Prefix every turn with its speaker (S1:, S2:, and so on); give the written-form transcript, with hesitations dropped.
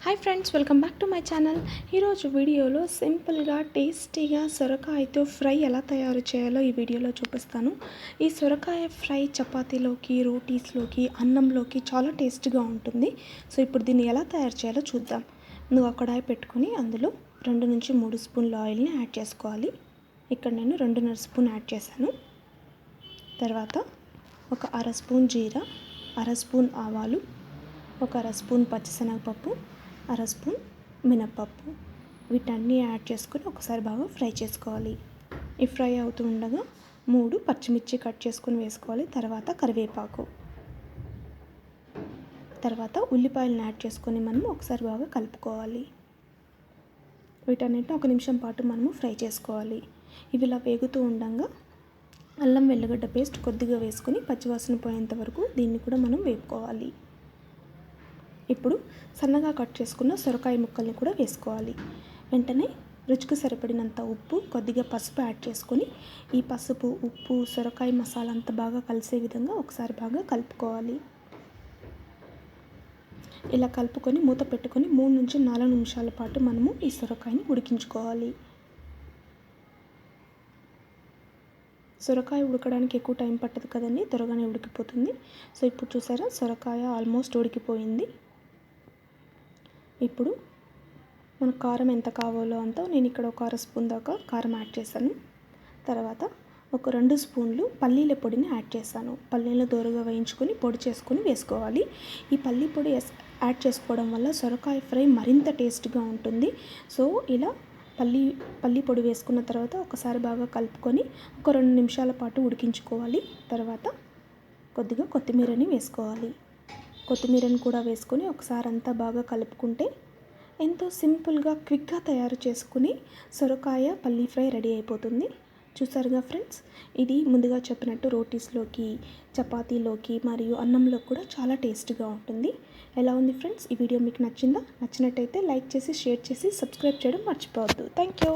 S1: Hi friends, welcome back to my channel. ఈరోజు వీడియోలో సింపుల్గా టేస్టీగా సొరకాయతో ఫ్రై ఎలా తయారు చేయాలో ఈ వీడియోలో చూపిస్తాను. ఈ సొరకాయ ఫ్రై చపాతీలోకి, రోటీస్లోకి, అన్నంలోకి చాలా టేస్ట్గా ఉంటుంది. సో ఇప్పుడు దీన్ని ఎలా తయారు చేయాలో చూద్దాం. నువ్వు ఒక కడాయి పెట్టుకొని అందులో 2 నుంచి 3 స్పూన్ల ఆయిల్ని యాడ్ చేసుకోవాలి. ఇక్కడ నేను 2.5 స్పూన్ యాడ్ చేశాను. తర్వాత ఒక అర స్పూన్ జీరా, అర స్పూన్ ఆవాలు, ఒక అర స్పూన్ పచ్చిశనగపప్పు, అర స్పూన్ మినప్పప్పు, వీటన్నీ యాడ్ చేసుకొని ఒకసారి బాగా ఫ్రై చేసుకోవాలి. ఈ ఫ్రై అవుతూ ఉండగా 3 పచ్చిమిర్చి కట్ చేసుకొని వేసుకోవాలి. తర్వాత కరివేపాకు, తర్వాత ఉల్లిపాయలను యాడ్ చేసుకొని మనం ఒకసారి బాగా కలుపుకోవాలి. వీటన్నిటిని 1 నిమిషం పాటు మనము ఫ్రై చేసుకోవాలి. ఇవి ఇలా వేగుతూ ఉండగా అల్లం వెల్లిగడ్డ పేస్ట్ కొద్దిగా వేసుకొని పచ్చివాసన పోయేంత వరకు దీన్ని కూడా మనం వేపుకోవాలి. ఇప్పుడు సన్నగా కట్ చేసుకున్న సొరకాయ ముక్కల్ని కూడా వేసుకోవాలి. వెంటనే రుచికి సరిపడినంత ఉప్పు, కొద్దిగా పసుపు యాడ్ చేసుకొని ఈ పసుపు, ఉప్పు, సొరకాయ మసాలా అంతా బాగా కలిసే విధంగా ఒకసారి బాగా కలుపుకోవాలి. ఇలా కలుపుకొని మూత పెట్టుకొని 3 నుంచి 4 నిమిషాల పాటు మనము ఈ సొరకాయని ఉడికించుకోవాలి. సొరకాయ ఉడకడానికి ఎక్కువ టైం పట్టదు కదండి, త్వరగానే ఉడికిపోతుంది. సో ఇప్పుడు చూసారా, సొరకాయ ఆల్మోస్ట్ ఉడికిపోయింది. ఇప్పుడు మన కారం ఎంత కావాలో అంత, నేను ఇక్కడ ఒక అర స్పూన్ దాకా కారం యాడ్ చేశాను. తర్వాత ఒక 2 స్పూన్లు పల్లీల పొడిని యాడ్ చేశాను. పల్లీలు దోరగా వేయించుకొని పొడి చేసుకొని వేసుకోవాలి. ఈ పల్లీ పొడి యాడ్ చేసుకోవడం వల్ల సొరకాయ ఫ్రై మరింత టేస్ట్గా ఉంటుంది. సో ఇలా పల్లీ పొడి వేసుకున్న తర్వాత ఒకసారి బాగా కలుపుకొని ఒక 2 నిమిషాల పాటు ఉడికించుకోవాలి. తర్వాత కొద్దిగా కొత్తిమీరని వేసుకోవాలి. కొత్తిమీరని కూడా వేసుకొని ఒకసారి అంతా బాగా కలుపుకుంటే ఎంతో సింపుల్గా, క్విక్గా తయారు చేసుకుని సొరకాయ పల్లీ ఫ్రై రెడీ అయిపోతుంది. చూసారుగా ఫ్రెండ్స్, ఇది ముందుగా చెప్పినట్టు రోటీస్లోకి, చపాతీలోకి మరియు అన్నంలో కూడా చాలా టేస్ట్గా ఉంటుంది. ఎలా ఉంది ఫ్రెండ్స్? ఈ వీడియో మీకు నచ్చిందా? నచ్చినట్టయితే లైక్ చేసి, షేర్ చేసి, సబ్స్క్రైబ్ చేయడం మర్చిపోవద్దు. Thank you.